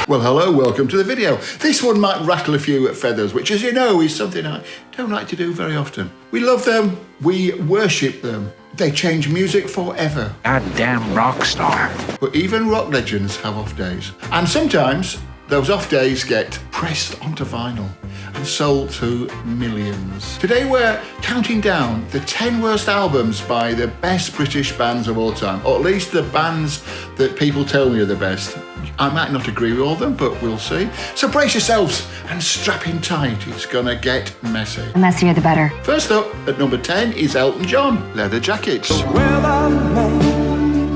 Well, hello, welcome to the video. This one might rattle a few feathers, which, as you know, is something I don't like to do very often. We love them, we worship them. They change music forever. Goddamn rock star. But even rock legends have off days. And sometimes those off days get pressed onto vinyl and sold to millions. Today we're counting down the 10 worst albums by the best British bands of all time, or at least the bands that people tell me are the best. I might not agree with all of them, but we'll see. So brace yourselves and strap in tight. It's gonna get messy. The messier the better. First up, at number 10 is Elton John, Leather Jackets. Well, the man,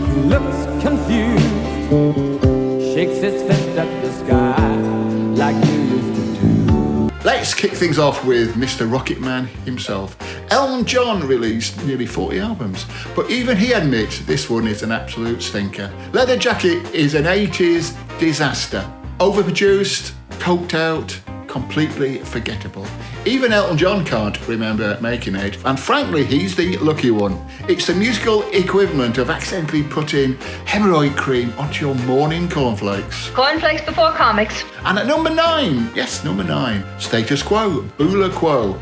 he looks confused, shakes his fist at the sky like you used to do. Let's kick things off with Mr. Rocket Man himself. Elton John released nearly 40 albums, but even he admits this one is an absolute stinker. Leather Jacket is an 80s disaster. Overproduced, coked out, completely forgettable. Even Elton John can't remember making it, and frankly, he's the lucky one. It's the musical equivalent of accidentally putting hemorrhoid cream onto your morning cornflakes. Cornflakes before comics. And at number 9, yes, number 9, Status Quo, Bula Quo.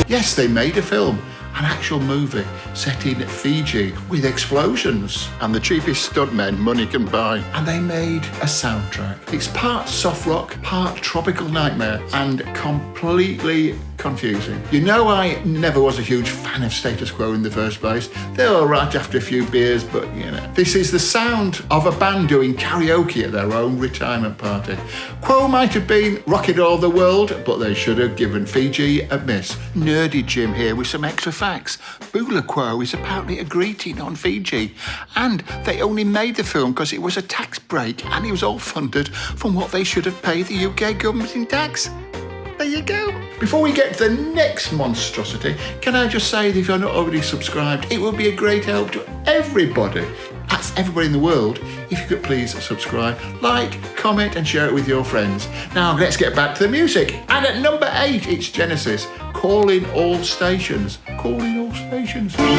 Yes, they made a film, an actual movie set in Fiji with explosions and the cheapest stuntmen money can buy. And they made a soundtrack. It's part soft rock, part tropical nightmare, and completely confusing. You know, I never was a huge fan of Status Quo in the first place. They were right after a few beers, but you know. This is the sound of a band doing karaoke at their own retirement party. Quo might have been rocking all the world, but they should have given Fiji a miss. Nerdy Jim here with some extra facts. Bula Quo is apparently a greeting on Fiji, and they only made the film because it was a tax break and it was all funded from what they should have paid the UK government in tax. There you go. Before we get to the next monstrosity, can I just say that if you're not already subscribed, it would be a great help to everybody. That's everybody in the world. If you could please subscribe, like, comment and share it with your friends. Now let's get back to the music. And at number 8, it's Genesis, Calling All Stations. Calling All Stations. Calling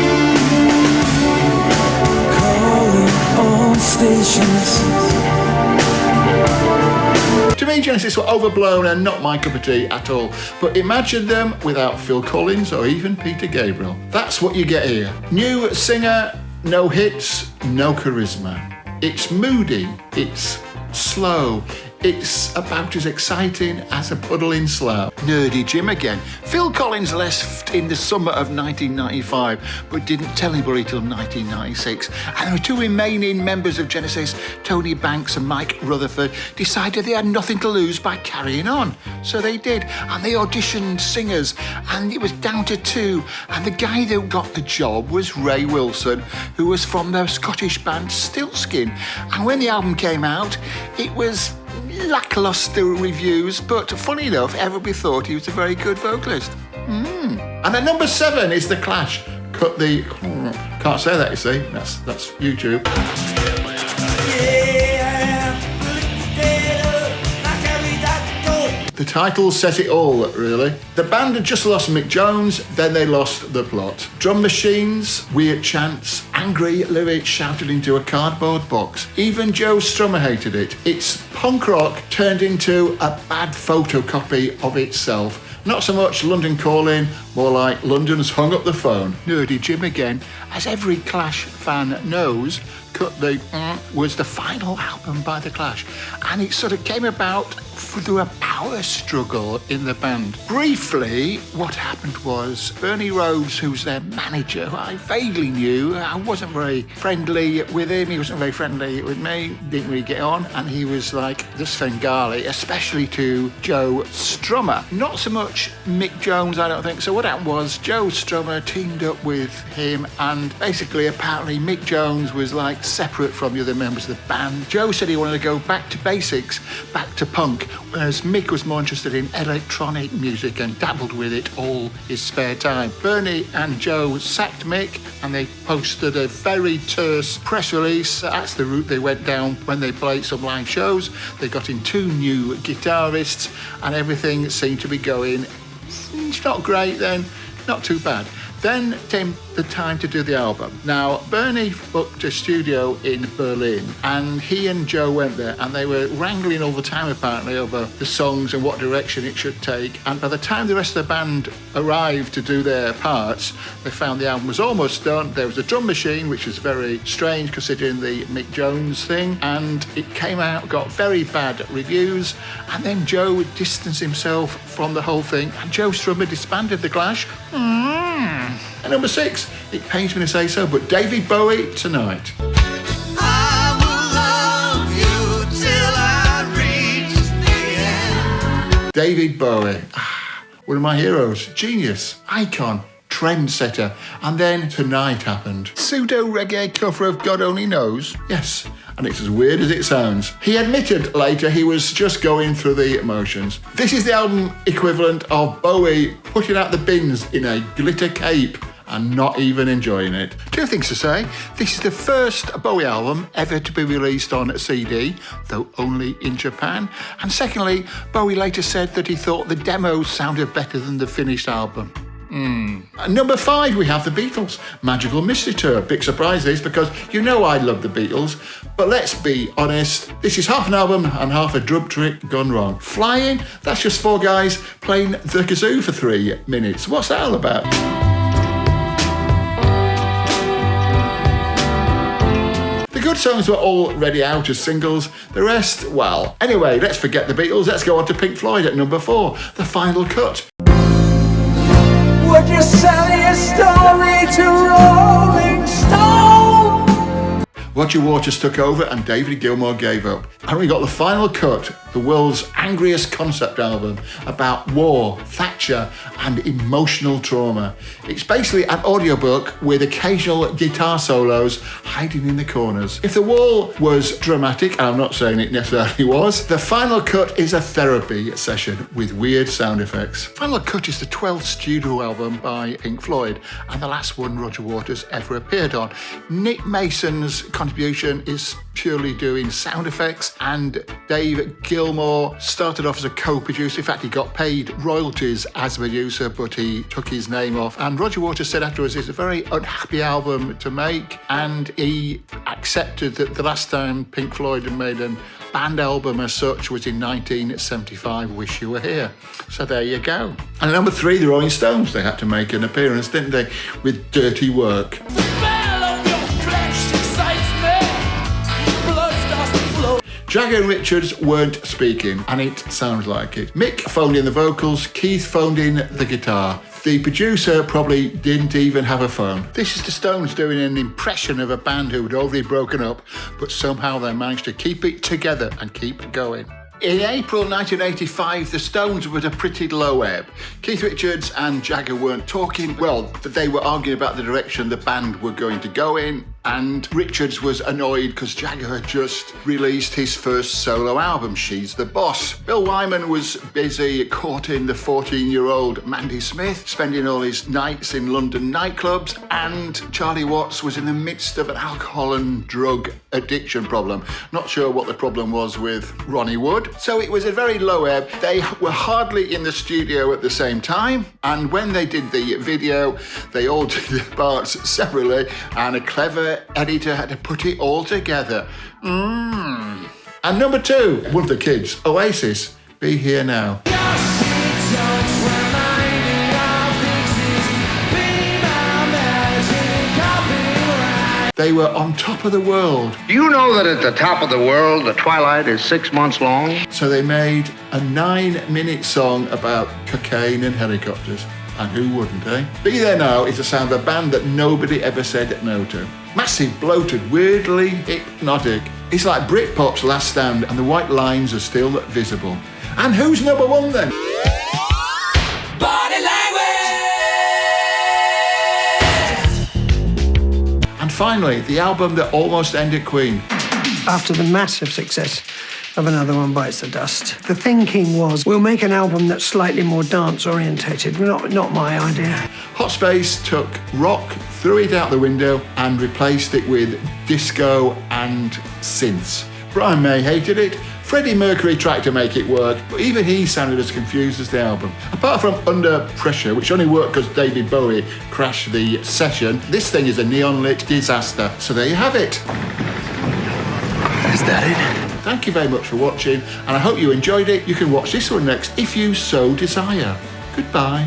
all stations. To me, Genesis were overblown and not my cup of tea at all. But imagine them without Phil Collins or even Peter Gabriel. That's what you get here. New singer, no hits, no charisma. It's moody, it's slow, it's about as exciting as a puddle in Slough. Nerdy Jim again. Phil Collins left in the summer of 1995, but didn't tell anybody till 1996. And the two remaining members of Genesis, Tony Banks and Mike Rutherford, decided they had nothing to lose by carrying on. So they did, and they auditioned singers, and it was down to 2. And the guy that got the job was Ray Wilson, who was from the Scottish band Stiltskin. And when the album came out, it was lackluster reviews, but funny enough, everybody thought he was a very good vocalist. And at number 7 is The Clash. Cut the... Can't say that, you see. That's YouTube. The title says it all, really. The band had just lost Mick Jones, then they lost the plot. Drum machines, weird chants, angry lyrics shouted into a cardboard box. Even Joe Strummer hated it. It's punk rock turned into a bad photocopy of itself. Not so much London Calling, more like London's hung up the phone. Nerdy Jim again. As every Clash fan knows, Cut the was the final album by The Clash, and it sort of came about through a power struggle in the band. Briefly, what happened was Bernie Rhodes, who's their manager, who I vaguely knew, I wasn't very friendly with him, he wasn't very friendly with me, didn't really get on, and he was like the Svengali, especially to Joe Strummer. Not so much Mick Jones, I don't think. So what happened was Joe Strummer teamed up with him, and basically apparently Mick Jones was like separate from the other members of the band. Joe said he wanted to go back to basics, back to punk, whereas Mick was more interested in electronic music and dabbled with it all his spare time. Bernie and Joe sacked Mick, and they posted a very terse press release. That's the route they went down when they played some live shows. They got in 2 new guitarists, and everything seemed to be going, it's not great then, not too bad. Then came the time to do the album. Now, Bernie booked a studio in Berlin, and he and Joe went there, and they were wrangling all the time apparently over the songs and what direction it should take. And by the time the rest of the band arrived to do their parts, they found the album was almost done. There was a drum machine, which was very strange considering the Mick Jones thing, and it came out, got very bad reviews, and then Joe distanced himself from the whole thing, and Joe Strummer disbanded the Clash. And number 6, it pains me to say so, but David Bowie, Tonight. I will love you till I reach the end. David Bowie, one of my heroes, genius, icon, trendsetter, and then Tonight happened. Pseudo-reggae cover of God Only Knows? Yes, and it's as weird as it sounds. He admitted later he was just going through the emotions. This is the album equivalent of Bowie putting out the bins in a glitter cape and not even enjoying it. Two things to say. This is the first Bowie album ever to be released on CD, though only in Japan. And secondly, Bowie later said that he thought the demos sounded better than the finished album. At number 5, we have the Beatles, Magical Mystery Tour. Big surprise this, because you know I love the Beatles, but let's be honest, this is half an album and half a drum trick gone wrong. Flying, that's just 4 guys playing the kazoo for 3 minutes. What's that all about? The good songs were already out as singles, the rest, well. Anyway, let's forget the Beatles, let's go on to Pink Floyd at number 4, The Final Cut. Would you sell your story to Rolling Stone? Roger Waters took over and David Gilmour gave up. And we got The Final Cut, the world's angriest concept album about war, Thatcher and emotional trauma. It's basically an audiobook with occasional guitar solos hiding in the corners. If the wall was dramatic, and I'm not saying it necessarily was, The Final Cut is a therapy session with weird sound effects. Final Cut is the 12th studio album by Pink Floyd and the last one Roger Waters ever appeared on. Nick Mason's contribution is purely doing sound effects, and Dave Gilmour started off as a co-producer. In fact, he got paid royalties as a producer, but he took his name off. And Roger Waters said afterwards it's a very unhappy album to make, and he accepted that the last time Pink Floyd had made a band album as such was in 1975, Wish You Were Here. So there you go. And at number 3, the Rolling Stones. They had to make an appearance, didn't they, with Dirty Work. Jagger and Richards weren't speaking, and it sounds like it. Mick phoned in the vocals, Keith phoned in the guitar. The producer probably didn't even have a phone. This is the Stones doing an impression of a band who had already broken up, but somehow they managed to keep it together and keep going. In April 1985, the Stones were at a pretty low ebb. Keith Richards and Jagger weren't talking. Well, they were arguing about the direction the band were going to go in, and Richards was annoyed because Jagger had just released his first solo album, She's the Boss. Bill Wyman was busy courting the 14-year-old Mandy Smith, spending all his nights in London nightclubs, and Charlie Watts was in the midst of an alcohol and drug addiction problem. Not sure what the problem was with Ronnie Wood. So it was a very low ebb. They were hardly in the studio at the same time, and when they did the video, they all did their parts separately, and a clever editor had to put it all together. And number 2, one of the kids, Oasis, Be Here Now. They were on top of the world. Do you know that at the top of the world, the twilight is 6 months long? So they made a 9-minute song about cocaine and helicopters. And who wouldn't, eh? Be There Now is the sound of a band that nobody ever said no to. Massive, bloated, weirdly hypnotic. It's like Britpop's Last Stand, and the white lines are still visible. And who's number 1 then? Body language. And finally, the album that almost ended Queen. After the massive success of Another One Bites the Dust, the thinking was, we'll make an album that's slightly more dance-orientated. Not my idea. Hot Space took rock, threw it out the window, and replaced it with disco and synths. Brian May hated it. Freddie Mercury tried to make it work, but even he sounded as confused as the album. Apart from Under Pressure, which only worked because David Bowie crashed the session, this thing is a neon-lit disaster. So there you have it. Is that it? Thank you very much for watching, and I hope you enjoyed it. You can watch this one next if you so desire. Goodbye.